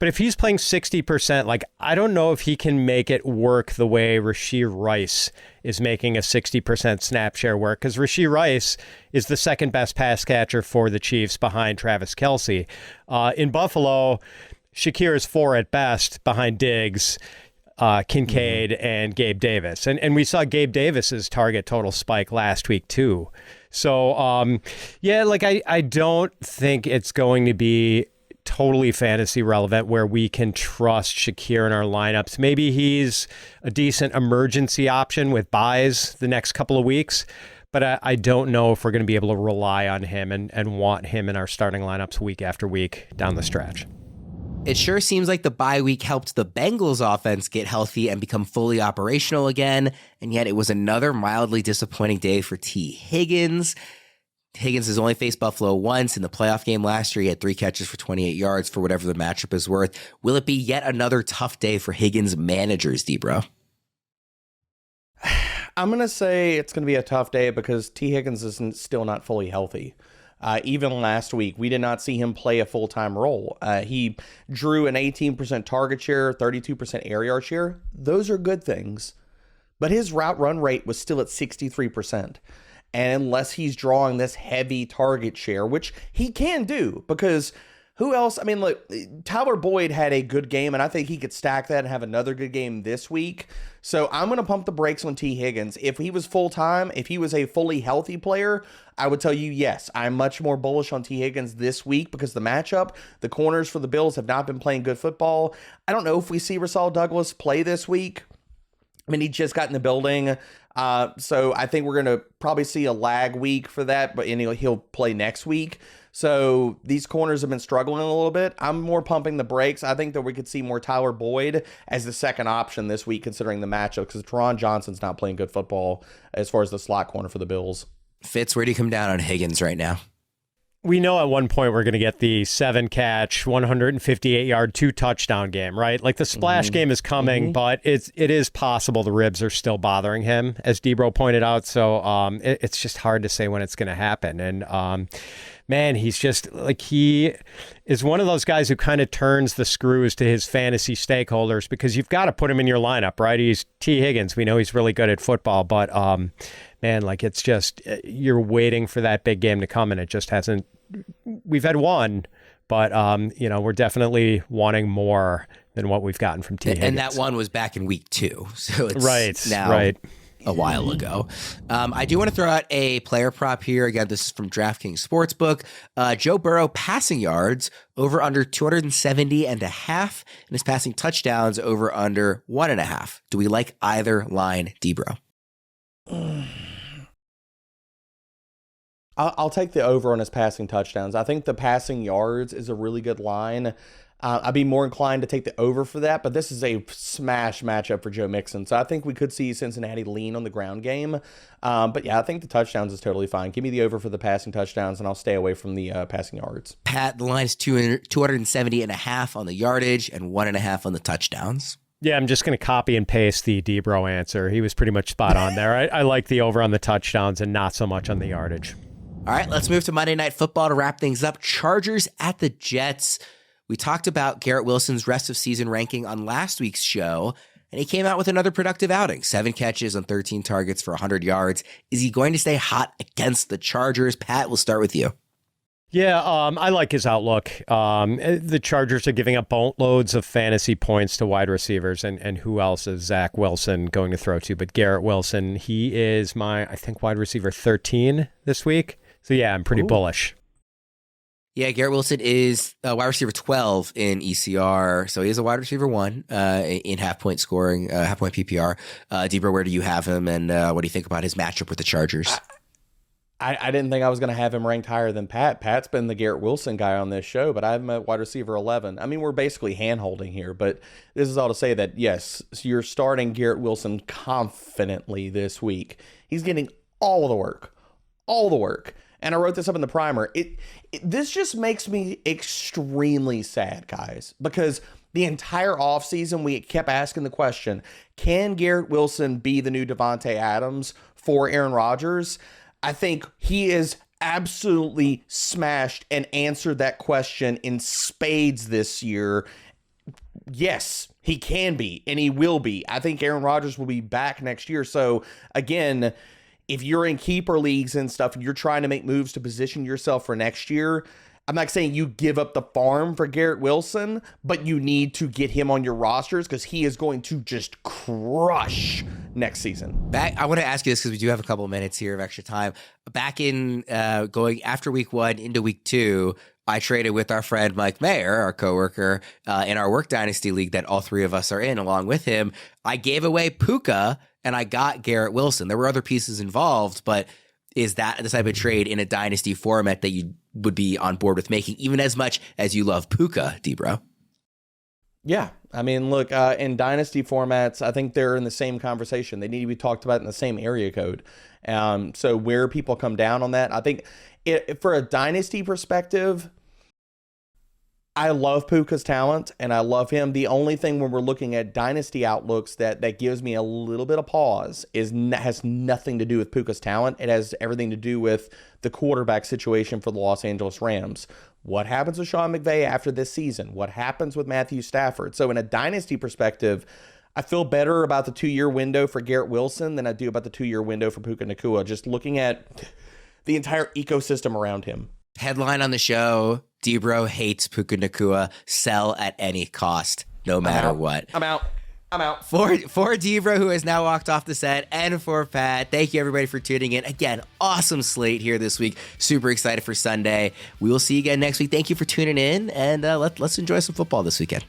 if he's playing 60%, like I don't know if he can make it work the way Rashid Rice is making a 60% snap share work, because Rashid Rice is the second best pass catcher for the Chiefs behind Travis Kelce. In Buffalo, Shakir is 4 at best behind Diggs, Kincaid, and Gabe Davis. And we saw Gabe Davis's target total spike last week too. So, yeah, like I don't think it's going to be totally fantasy relevant where we can trust Shakir in our lineups. Maybe he's a decent emergency option with buys the next couple of weeks, but I don't know if we're going to be able to rely on him and want him in our starting lineups week after week down the stretch. It sure seems like the bye week helped the Bengals offense get healthy and become fully operational again, and yet it was another mildly disappointing day for T. Higgins. Higgins has only faced Buffalo once in the playoff game last year. He had 3 catches for 28 yards for whatever the matchup is worth. Will it be yet another tough day for Higgins managers, Debro? I'm going to say it's going to be a tough day because T. Higgins is still not fully healthy. Even last week, we did not see him play a full-time role. He drew an 18% target share, 32% air yard share. Those are good things. But his route run rate was still at 63%. And unless he's drawing this heavy target share, which he can do, because who else? I mean, look, Tyler Boyd had a good game, and I think he could stack that and have another good game this week. So I'm going to pump the brakes on T. Higgins. If he was full-time, if he was a fully healthy player, I would tell you, yes, I'm much more bullish on T. Higgins this week because the matchup, the corners for the Bills have not been playing good football. I don't know if we see Rasul Douglas play this week. I mean, he just got in the building. So I think we're going to probably see a lag week for that, but he'll play next week. So these corners have been struggling a little bit. I'm more pumping the brakes. I think that we could see more Tyler Boyd as the second option this week, considering the matchup, because Teron Johnson's not playing good football as far as the slot corner for the Bills. Fitz, where do you come down on Higgins right now? We know at one point we're going to get the 7-catch, 158-yard, 2-touchdown game, right? Like the splash game is coming, but it is possible the ribs are still bothering him, as Debro pointed out. So it's just hard to say when it's going to happen. And man, he's just like, he is one of those guys who kind of turns the screws to his fantasy stakeholders, because you've got to put him in your lineup, right? He's T. Higgins. We know he's really good at football, but man, like it's just, you're waiting for that big game to come, and it just hasn't. We've had one, but we're definitely wanting more than what we've gotten from T. Higgins. And that one was back in week 2, so it's now a while ago. I do want to throw out a player prop here. Again, this is from DraftKings Sportsbook. Joe Burrow passing yards over under 270.5, and his passing touchdowns over under 1.5. Do we like either line, Debro? I'll take the over on his passing touchdowns. I think the passing yards is a really good line. I'd be more inclined to take the over for that, but this is a smash matchup for Joe Mixon. So I think we could see Cincinnati lean on the ground game. But yeah, I think the touchdowns is totally fine. Give me the over for the passing touchdowns, and I'll stay away from the passing yards. Pat, the line is 270.5 on the yardage and 1.5 on the touchdowns. Yeah, I'm just going to copy and paste the Debro answer. He was pretty much spot on there. I like the over on the touchdowns and not so much on the yardage. All right, let's move to Monday Night Football to wrap things up. Chargers at the Jets. We talked about Garrett Wilson's rest of season ranking on last week's show, and he came out with another productive outing. 7 catches on 13 targets for 100 yards. Is he going to stay hot against the Chargers? Pat, we'll start with you. Yeah, I like his outlook. The Chargers are giving up boatloads of fantasy points to wide receivers, and who else is Zach Wilson going to throw to? But Garrett Wilson, he is my, I think, wide receiver 13 this week. So yeah, I'm pretty bullish. Yeah, Garrett Wilson is wide receiver 12 in ECR, so he is a wide receiver 1 in half-point scoring, half-point PPR. Debra, where do you have him, and what do you think about his matchup with the Chargers? I didn't think I was going to have him ranked higher than Pat. Pat's been the Garrett Wilson guy on this show, but I have him at wide receiver 11. I mean, we're basically hand-holding here, but this is all to say that, yes, you're starting Garrett Wilson confidently this week. He's getting all the work. And I wrote this up in the primer. This just makes me extremely sad, guys, because the entire offseason we kept asking the question, can Garrett Wilson be the new Devontae Adams for Aaron Rodgers? I think he is absolutely smashed and answered that question in spades this year. Yes, he can be, and he will be. I think Aaron Rodgers will be back next year. So, again, if you're in keeper leagues and stuff, and you're trying to make moves to position yourself for next year, I'm not saying you give up the farm for Garrett Wilson, but you need to get him on your rosters because he is going to just crush next season. I want to ask you this because we do have a couple of minutes here of extra time. Back in going after week 1 into week 2, I traded with our friend Mike Mayer, our coworker, in our Work Dynasty League that all three of us are in along with him. I gave away Puka and I got Garrett Wilson. There were other pieces involved, but is that the type of trade in a dynasty format that you would be on board with making, even as much as you love Puka, Debro? Yeah. I mean, look, in dynasty formats, I think they're in the same conversation. They need to be talked about in the same area code. So where people come down on that, I think for a dynasty perspective, I love Puka's talent and I love him. The only thing when we're looking at dynasty outlooks that gives me a little bit of pause has nothing to do with Puka's talent. It has everything to do with the quarterback situation for the Los Angeles Rams. What happens with Sean McVay after this season? What happens with Matthew Stafford? So in a dynasty perspective, I feel better about the 2-year window for Garrett Wilson than I do about the 2-year window for Puka Nacua, just looking at the entire ecosystem around him. Headline on the show, Debro hates Puka Nacua. Sell at any cost, no matter what. I'm out. For Debro, who has now walked off the set, and for Pat, thank you everybody for tuning in. Again, awesome slate here this week. Super excited for Sunday. We will see you again next week. Thank you for tuning in, and let's enjoy some football this weekend.